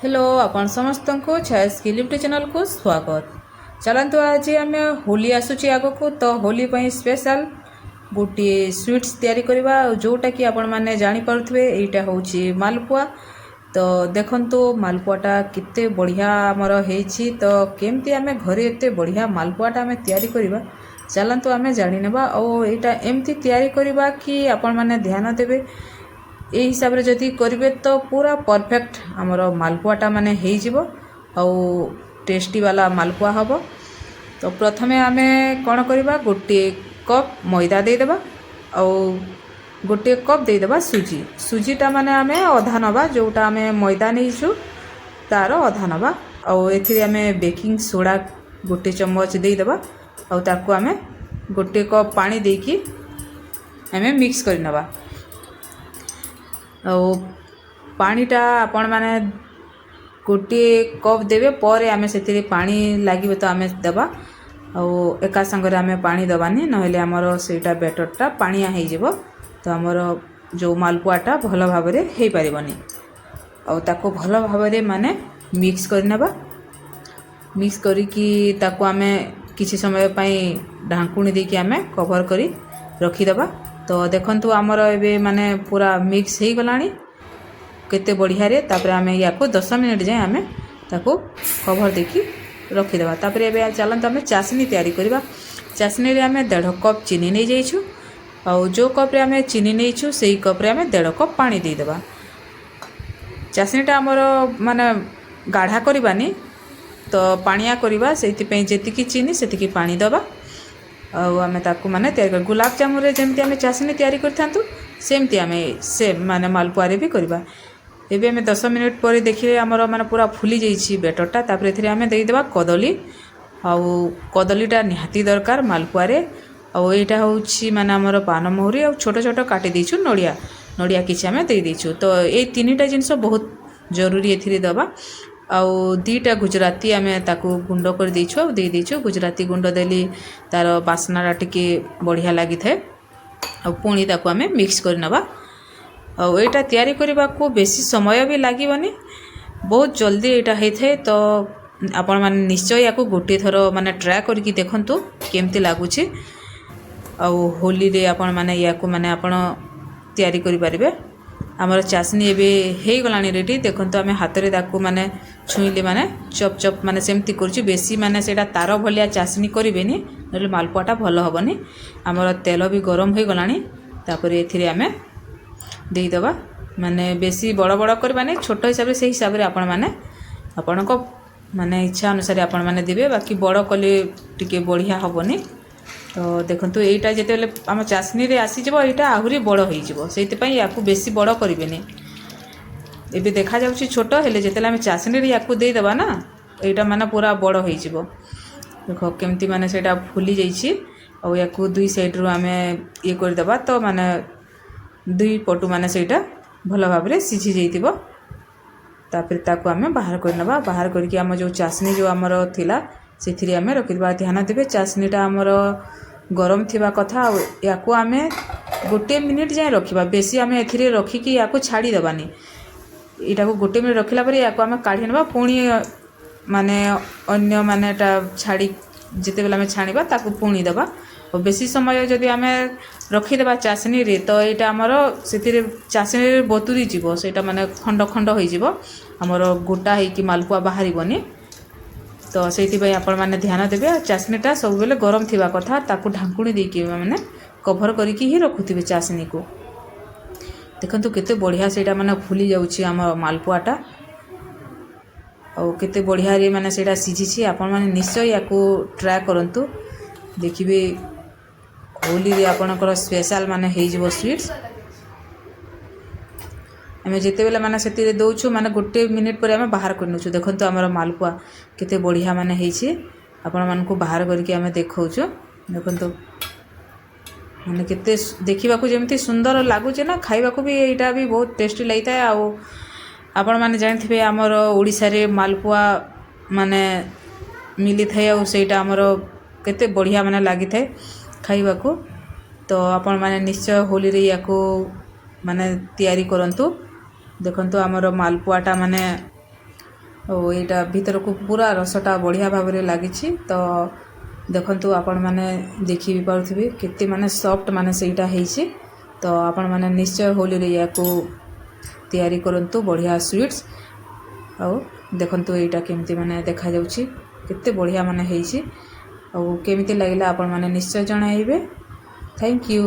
Hello आपण समस्त को छायास की लिफ्ट चैनल को स्वागत। चलतु आज आम होली आसूची आग को तो होली पर स्पेशल गोटे स्वीट्स तैयारी करवा जोटा कि आपण मैंने जानीपे यहाँ हूँ मालपुआ। तो देखंतु मालपुआटा केते बढ़िया आमर होईछि तो केमती आम घरे एते बढ़िया मालपुआटा आम तैयारी करवा चलतु आम जानिनेबा और यहाँ एमती तैयारी करवा कि आपण मैंने ध्यान देवे यही हिसाब से जदि करेंगे तो पूरा परफेक्ट आमर मालपुआटा माने हो टेस्टी वाला मालपुआ हम। तो प्रथमे आम कौन करवा गोटे कप मैदा देदेबा और गोटे कप देदेबा सुजीटा माने आम अधा नवा जोटा आम मैदा नहीं तार अधा नवा और आम बेकिंग सोडा गोटे चम्मच देदेबा और ताकू आम गोटे कप पानी देकी आम मिक्स करनवा। और पानीटा आपण माने गोटे कप देवे पर आम से पानी लगे तो आम देवा और एका संगे आम पानी दबानी नहले आमर सेटा बैटरटा पानिया हो तो आमर जो मालपुआटा भल भाव हो पारबनी और ताको भल भाव माने मिक्स करनेबा। मिक्स करिकी ताको आम किसी समय पाई ढांकुणी देकी आम कवर करी रखीदबा। तो देखंतु आमर एबे माने पूरा मिक्स हो गलानी केते बढ़िया रे। तापर आम या 10 मिनट जाए आम ताको कवर देकी रखीदबा। तापर एबे चलत आम चाशनी तैयारी करवा। चाशनी रे आम 1.5 कप चीनी नहीं जाइछु और जो कप रे आम चीनी नहीं से कप रे आम 1.5 कप पानी देदेबा। चाशनीटा आमर माने गाढ़ा करवानी तो पानिया करवा से जेतिकी चीनी सेतिकी पानी दबा और आम ताकू माने तैयारी गुलाब जामुन जमती आम चाशनी तैयारी करथांतु सेमती आम से माने मालपुआरे भी करवा। एबे आम 10 मिनट पर देखिए आमर माने पूरा फुली जाइछि बैटरटा। तापर एथिरे आम देदेबा कदली और कदलीटा निहाती दरकार मालपुआरे और यहाँ हूँ माने आमर पान महुरी और छोट छोट काटी देछु नड़िया नड़िया किछि आम दे देछु। तो ये 3टा जिनस बहुत जरूरी एथिरे दबा आउ 2टा गुजराती आम ताकू गुंड कर देछु और दे देछु। गुजराती गुंड देली तार बास्नाटा टिके बढ़िया लगी थाए और पुणी ताकू आम मिक्स कर नबा। और यहाँ तैयारी करने को बेसी समय भी लगभग बहुत जल्दी यहाँ होता है। तो आपण माने निश्चय या गोटे थर माने ट्राए करके देखंतु केमती लगुच और होली रे आपण माने या माने आपण तैयारी करि परिबे। आमर चाशनी एबे हे गलानी रेडी देखंतु आम हाथ रे ताकू माने छुईले माने चप चप माने सेमती करछि बेसी माने सेटा तार भलिया चाशनी करिवेनी नले मालपुआटा भल हबनी। आमर तेल भी गरम हो गलानी तापर एथिरे आम देदेबा माने बेसी बड़ बड़ करबानी छोट हिसाब से हिसाब से आपण माने आपण को माने इच्छा अनुसार आपण माने देबे बाकी बड़ कले टिके बढ़िया हबनी। तो देखंतु एटा जेतेले आम चाशनी रे आसी जबो एटा आहुरी बड़ होई जबो सेति पई याकू बेसी बड़ करिवेनी। एबे देखा जाउची छोट हेले जेतेले आम चाशनी रे याकू दे देबा ना एटा माने पूरा बड़ होई जबो। देखो केमती माने सेटा फुली जाईची और याकू दुई साइड रो आम ये कर देबा तो माने दुई पटु माने सेटा भल भाव रे सिझी जाइतिबो। तापर ताकू आम बाहर करनबा। बाहर करके आम जो चाशनी जो आमर थिला से आम रखिदेबा। ध्यान देवे चाशनीटा आमर गरम थिबा कथा या आम गोटे मिनिट जाए रखा बेसी आम ए रखिकी या छाड़ी देबानी। यहाँ को गोटे मिनिट रखिला पर या आम काढ़ी नबा पुणी माने अन्य माने छाड़ी जिते बेला आम छाणीबा ताकू पुणी देबा। और बेसी समय जदि आम रखिदेबा चाशनी रे तो यहाँ आमर से चाशनी रे बतुरी जीवो सेटा माने खंड खंड हो जीवो आमर गोटा होइकी मालपुआ बाहरिबनी। तो से आपण मैंने ध्यान देवे चाशनीटा सब बेले गरम थिबा कथा ताकू ढांकुणी देकी मैंने कभर करके ही रखुथिबे चाशनी को। देखंतु केते बढ़िया सेटा माने फुली जाउची आम मालपुआटा और केते बढ़िया रे माने सेटा सिझिछि। आपण माने निश्चय याकू ट्राए करंतु देखिबे होली रे आपणकर स्पेशल माने हेइ जबो स्वीट्स। आम जिते बेला माने सेति दौछु माने गोटे मिनिट पर आम बाहर करनछु। देखंतु आमर मालपुआ केते बढ़िया माने हेइछि आपण मानकु बाहर करके आम देखौछु। देखंतु माने केते देखिबा को जेमती सुंदर लागुचे ना खाइबा को भी एटा भी बहुत टेस्टी लागिता है। आ आपण माने जानथिबे आमर ओडिसा रे मालपुआ माने मिली थाए और सेटा आमर केते बढ़िया माने लागि थाए खाइबा को। तो आपण माने निश्चय होली रे याको माने तैयारी करंतु। देखंतु आमर मालपुआटा माने ଆଉ ଏଇଟା ଭିତରକୁ ପୁରା ରସଟା ବଢ଼ିଆ ଭାବରେ ଲାଗିଛି। ତ ଦେଖନ୍ତୁ ଆପଣମାନେ ଦେଖି ବି ପାରୁଥିବେ କେତେ ମାନେ ସଫ୍ଟ ମାନେ ସେଇଟା ହେଇଛି। ତ ଆପଣମାନେ ନିଶ୍ଚୟ ହୋଲିରେ ୟାକୁ ତିଆରି କରନ୍ତୁ, ବଢ଼ିଆ ସୁଇଟ୍ସ। ଆଉ ଦେଖନ୍ତୁ ଏଇଟା କେମିତି ମାନେ ଦେଖାଯାଉଛି, କେତେ ବଢ଼ିଆ ମାନେ ହେଇଛି। ଆଉ କେମିତି ଲାଗିଲା ଆପଣମାନେ ନିଶ୍ଚୟ ଜଣାଇବେ। Thank you.